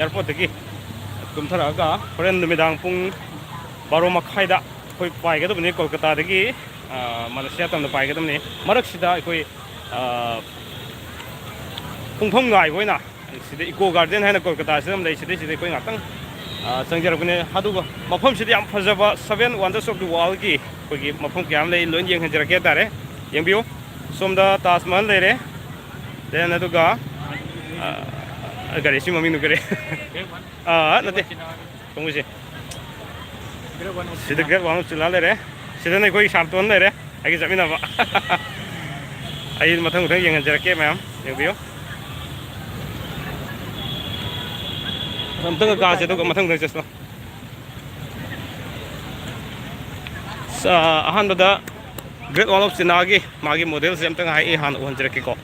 에어포트기 굼ꯊꯔꯛꯑꯒ 호렌 누미당 ꯄꯨꯡ 12 मखाइदा ꯑꯩꯈꯣꯏ ꯄꯥꯏꯒꯗꯕꯅꯤ ꯀꯣꯜꯀꯇꯥꯗꯒꯤ ꯃꯥꯂꯦꯁꯤꯌꯥ ꯇꯝꯅ ꯄꯥꯏꯒꯗꯕꯅꯤ ꯃꯔꯛꯁꯤꯗ ꯑꯩꯈꯣꯏ ꯄꯨꯡꯐꯝ ꯉꯥꯏꯕ ꯑꯣꯏꯅ ꯁꯤꯗ ꯏꯀꯣ ꯒꯥꯔꯗꯦꯟ ꯍꯥꯏꯅ ꯀꯣꯜꯀꯇꯥꯁꯤꯗ ꯑꯃ ꯂꯩ ꯁꯤꯗ ꯑꯩꯈꯣꯏ ꯉꯥꯛꯇꯪ ꯆꯪꯖꯔꯛꯄꯅꯦ ꯑꯗꯨꯒ ꯃꯐꯝꯁꯤꯗ ꯌꯥꯝ ꯐꯖꯕ 7 ꯋꯥꯟꯗꯔꯁ ꯑꯣꯐ ꯗꯤ ꯋꯥꯔꯜꯗꯒꯤ ꯑꯩꯈꯣꯏꯒꯤ ꯃꯐꯝ ꯀꯌꯥ ꯑꯃ ꯂꯩ ꯂꯣꯏꯅ ꯌꯦꯡꯍꯟꯖꯔꯛꯀꯦ ꯍꯥꯏꯇꯥꯔꯦ ꯌꯦꯡꯕꯤꯌꯨ ꯁꯣꯝꯗ ꯇꯥꯖ ꯃꯍꯜ ꯂꯩꯔꯦ ꯗꯦꯟ ꯑꯗꯨꯒ ꯒꯥꯔꯤ ꯁꯤ ꯃꯃꯤꯡꯗꯨ ꯀꯔꯤ ꯅꯠꯇꯦ ꯈꯣꯡꯕꯁꯦ ꯁꯤꯗ ꯒ꯭ꯔꯦꯠ ꯋꯥꯜ ꯑꯣꯐ ꯆꯤꯅꯥ ꯂꯩꯔꯦ ꯁꯤꯗꯅ ꯑꯩꯈꯣꯏ ꯁꯥꯝꯇꯣꯟ ꯂꯩꯔꯦ ꯑꯩꯒ ꯆꯠꯃꯤꯟꯅꯕ ꯑꯩ ꯃꯊꯪ ꯃꯊꯪ ꯌꯦꯡꯍꯟꯖꯔꯛꯀꯦ ꯃꯌꯥꯝ ꯌꯦꯡꯕꯤꯌꯨ ꯑꯝꯇꯪꯒ ꯀꯥꯁꯦ ꯑꯗꯨꯒ ꯃꯊꯪ ꯃꯊꯪ ꯆꯠꯁꯤꯀꯣ ꯑꯍꯥꯟꯕꯗ ꯒ꯭ꯔꯦꯠ ꯋꯥꯜ ꯑꯣꯐ ꯆꯤꯅꯥꯒꯤ ꯃꯥꯒꯤ ꯃꯣꯗꯦꯜꯁꯦ ꯑꯝꯇꯪ ꯑꯩ ꯍꯥꯟꯅ ꯎꯍꯟꯖꯔꯛꯀꯦꯀꯣ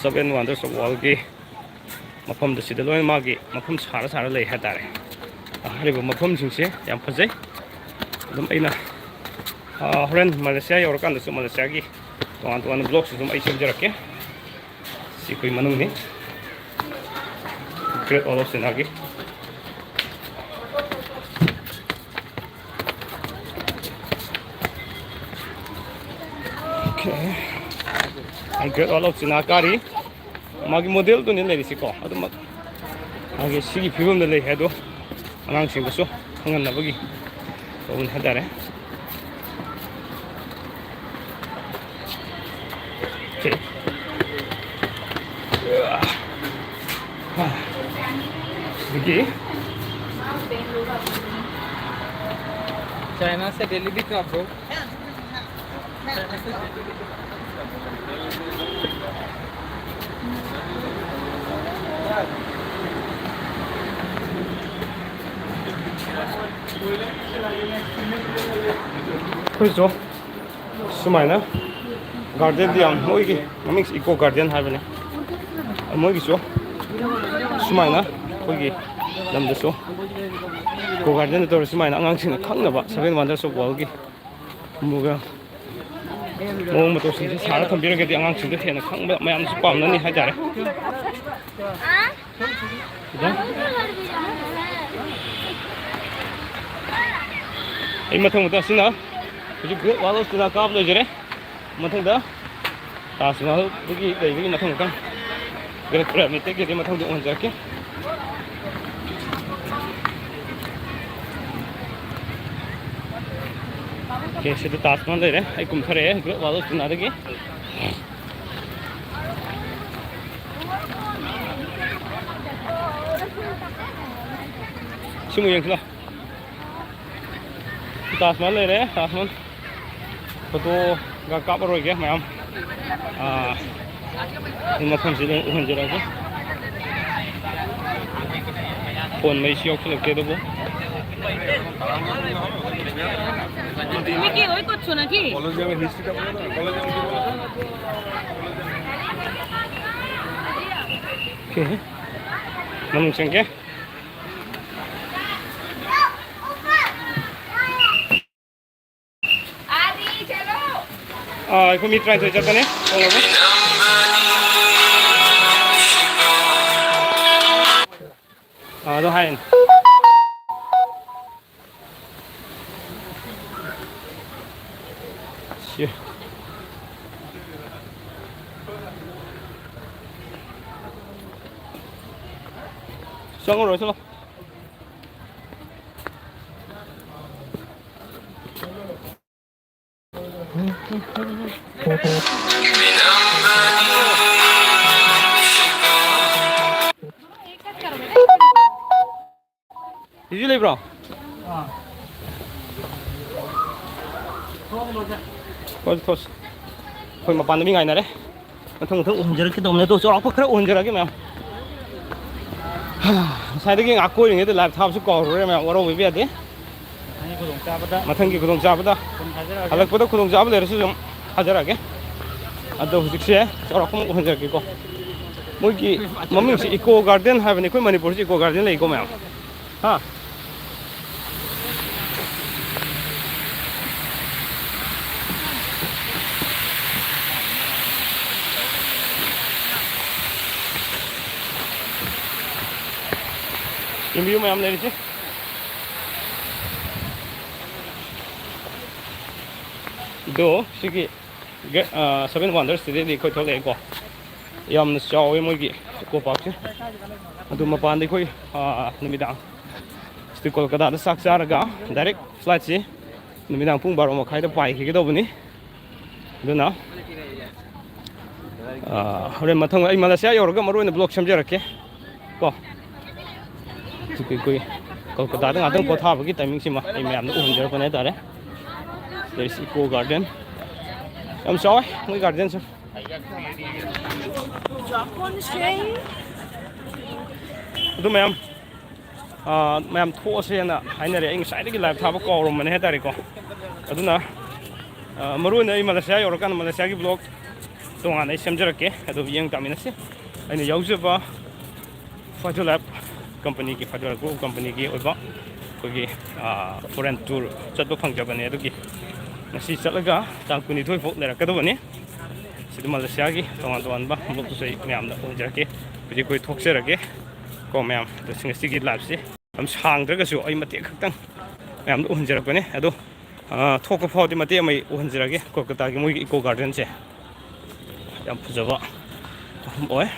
Seven Wonders of Worldꯒꯤ ꯃꯐꯝꯗ ꯁꯤꯗ ꯂꯣꯏꯅ ꯃꯥꯒꯤ ꯃꯐꯝ ꯁꯥꯔ ꯂꯩ ꯍꯥꯏꯇꯥꯔꯦ ꯍꯥꯏꯔꯤꯕ ꯃꯐꯝꯁꯤꯡꯁꯦ ꯌꯥꯝ ꯐꯖꯩ ꯑꯗꯨꯝ ꯑꯩꯅ ꯍꯣꯔꯦꯟ ꯃꯥꯂꯦꯁꯤꯌꯥ ꯌꯧꯔꯀꯥꯟꯗꯁꯨ ꯃꯥꯂꯦꯁꯤꯌꯥꯒꯤ ꯇꯣꯉꯥꯟ ꯇꯣꯉꯥꯟꯕ ꯕ꯭ꯂꯣꯛꯁꯨ ꯑꯗꯨꯝ ꯑꯩ ꯁꯦꯝꯖꯔꯛꯀꯦ ꯁꯤ ꯑꯩꯈꯣꯏ ꯃꯅꯨꯡꯅꯤ ꯒ꯭ꯔꯦꯠ ꯋꯥꯜ of ꯆꯤꯅꯥꯒꯤ Great Wall of China ꯀꯥꯔꯤ ꯃꯥꯒꯤ ꯃꯣꯗꯦꯜꯗꯨꯅꯤ ꯂꯩꯔꯤꯁꯤꯀꯣ ꯑꯗꯨꯃꯛ ꯃꯥꯒꯤ ꯁꯤꯒꯤ ꯐꯤꯕꯝꯗ ꯂꯩ ꯍꯥꯏꯗꯣ ꯑꯉꯥꯡꯁꯤꯡꯗꯁꯨ ꯈꯪꯍꯟꯅꯕꯒꯤ ꯇꯧꯕꯅꯤ ꯍꯥꯏꯇꯥꯔꯦ देखिए चाइना से दिल्ली भी कब हो 그렇죠. 수마이나 가든디 양 뭐이기 믹스 이코 가든 하버네 뭐이기죠. 수마이나 거기 남자죠. 고 가든에 또 수마이나 안강신을 칸나봐. 세븐 원더스 오브 월드기 뭐가 뭐 또 진짜 사람 덤비는 게 안강신들 태는 칸 마음수 빰는니 하자래. 이 마탕부터 쓰나? 그지 그 와서 쓰나 까불어 저래? 마탕다. 다스나 여기 마탕부터. 그래 밑에 게 마탕도 언제 할게? 오케이, 시도 다스만 되래. 아이 꿈터래. 그 와서 쓰나 되게. 시무 영슬아. ताजमहल ले रहे हैं ताजमहल फोटो का कापर हो गया मैम मफम से जरा के फोन में इसी ऑप्शन लगते तो वो मिकी ওই করছো নাকি कॉलेज में हिस्ट्री का बोला ना कॉलेज में बोला ओके मनुष्य संख्या 이거 밑으로 들어갔다네. 너 하인. 씨. 성으로 해서. Did you leave, bro? Close. Thôi mà bàn nó bị ngày này đấy. Thằng ổn giờ cái đồng này tôi cho nó khá ổn giờ cái mèo. Sai cái ngạc coi những cái làm thao sức cò rồi mèo. Ở đâu biết đấy? mà thằng kia 구독 잡으다. 할락보다 구독 잡을 내려서 좀 하자라게. 아또 혹시 저렇게 혼자 끼고 ꯃꯣꯏꯒꯤ ꯃꯃꯤꯡꯁꯤ eco garden ꯍꯥꯏꯕꯅꯤ ꯑꯩꯈꯣꯏ ꯃꯅꯤꯄꯨꯔꯁꯤ eco garden ꯂꯩꯀꯣ ꯃꯌꯥꯝ ꯍꯥ ꯌꯦꯡꯕꯤꯌꯨ ꯃꯌꯥꯝ ꯂꯩꯔꯤꯁꯤ ꯑꯗꯣ ꯁꯤꯒꯤ ꯁꯚꯦꯟ ꯋꯥꯟꯗꯔꯁꯤꯗꯩꯗꯤ ꯑꯩꯈꯣꯏ ꯊꯣꯛꯂꯛꯑꯦꯀꯣ ꯌꯥꯝꯅ ꯆꯥꯎꯋꯦ ꯃꯣꯏꯒꯤ ꯏꯀꯣ ꯄꯥꯔꯛꯁꯦ ꯑꯗꯨ ꯃꯄꯥꯟꯗ ꯑꯩꯈꯣꯏ ꯅꯨꯃꯤꯗꯥꯡ ꯁꯤꯗꯤ ꯀꯣꯜꯀꯇꯥꯗ ꯆꯥꯛ ꯆꯥꯔꯒ ꯗꯥꯏꯔꯦꯛ ꯐ꯭ꯂꯥꯏꯠꯁꯤ ꯅꯨꯃꯤꯗꯥꯡ ꯄꯨꯡ 12 ꯃꯈꯥꯏꯗ ꯄꯥꯏꯈꯤꯒꯗꯧꯕꯅꯤ ꯑꯗꯨꯅ ꯍꯣꯔꯦꯟ ꯃꯊꯪ ꯑꯩ ꯃꯥꯂꯦꯁꯤꯌꯥ ꯌꯧꯔꯒ ꯃꯔꯨꯑꯣꯏꯅ ꯕ꯭ꯂꯣꯛ ꯁꯦꯝꯖꯔꯛꯀꯦ ꯀꯣ ꯑꯩꯈꯣꯏ ꯀꯣꯜꯀꯇꯥꯗ ꯉꯥꯛꯇꯪ ꯄꯣꯊꯥꯕꯒꯤ ꯇꯥꯏꯃꯤꯡꯁꯤꯃ ꯑꯩ ꯃꯌꯥꯝꯗ ꯎꯍꯟꯖꯔꯛꯄꯅꯦ ꯍꯥꯏꯇꯥꯔꯦ ꯗꯦꯔ ꯏꯀꯣ ꯒꯥꯔꯗꯦꯟ ꯌꯥꯝ ꯆꯥꯎꯋꯦ ꯃꯣꯏ ꯒꯥꯔꯗꯦꯟꯁꯦ ꯑꯗꯨ ꯃꯌꯥꯝ ꯊꯣꯛꯑꯁꯦꯅ ꯍꯥꯏꯅꯔꯦ ꯑꯩ ꯉꯁꯥꯏꯗꯒꯤ ꯂꯥꯏꯚ ꯊꯥꯕ ꯀꯥꯎꯔꯝꯕꯅꯦ ꯍꯥꯏꯇꯥꯔꯦꯀꯣ ꯑꯗꯨꯅ ꯃꯔꯨꯑꯣꯏꯅ ꯑꯩ ꯃꯥꯂꯦꯁꯤꯌꯥ ꯌꯧꯔꯀꯥꯟꯗ ꯃꯥꯂꯦꯁꯤꯌꯥꯒꯤ ꯕ꯭ꯂꯣꯛ ꯇꯣꯉꯥꯟꯅ ꯑꯩ ꯁꯦꯝꯖꯔꯛꯀꯦ ꯑꯗꯨ ꯌꯦꯡ ꯇꯥꯃꯤꯟꯅꯁꯤ ꯑꯩꯅ ꯌꯥꯎꯖꯕ ꯐꯥꯏꯇꯔ ꯂꯥꯏꯐ ꯀꯝꯄꯅꯤꯒꯤ ꯐꯥꯏꯇꯔ ꯒ꯭ꯔꯨꯞ ꯀꯝꯄꯅꯤꯒꯤ ꯑꯣꯏꯕ ꯑꯩꯈꯣꯏꯒꯤ ꯐꯣꯔꯦꯟ ꯇꯨꯔ ꯆꯠꯄ ꯐꯪꯖꯕꯅꯦ ꯑꯗꯨꯒꯤ ꯉꯁꯤ ꯆꯠꯂꯒ ꯇꯥꯡ 22 ꯐꯥꯎ ꯂꯩꯔꯛꯀꯗꯕꯅꯤ ꯁꯤꯗ ꯃꯥꯂꯦꯁꯤꯌꯥꯒꯤ ꯇꯣꯉꯥꯟ ꯇꯣꯉꯥꯟꯕ ꯕ꯭ꯂꯣꯛꯇꯨꯁꯨ ꯑꯩ ꯃꯌꯥꯝꯗ ꯎꯍꯟꯖꯔꯛꯀꯦ ꯍꯧꯖꯤꯛ ꯑꯩꯈꯣꯏ ꯊꯣꯛꯆꯔꯒꯦ ꯀꯣ ꯃꯌꯥꯝ ꯉꯁꯤꯒꯤ ꯂꯥꯏꯐꯁꯤ ꯌꯥꯝ ꯁꯥꯡꯗ꯭ꯔꯒꯁꯨ ꯑꯩ ꯃꯇꯦꯛ ꯈꯛꯇꯪ ꯃꯌꯥꯝꯗ ꯎꯍꯟꯖꯔꯛꯄꯅꯦ ꯑꯗꯣ ꯊꯣꯛꯄ ꯐꯥꯎꯗꯤ ꯃꯇꯦꯛ ꯑꯃ ꯎꯍꯟꯖꯔꯒꯦ ꯀꯣꯜꯀꯇꯥꯒꯤ ꯃꯣꯏꯒꯤ ꯏꯀꯣ ꯒꯥꯔꯗꯦꯟꯁꯦ ꯌꯥꯝ ꯐꯖꯕ ꯃꯐꯝ ꯑꯣꯏ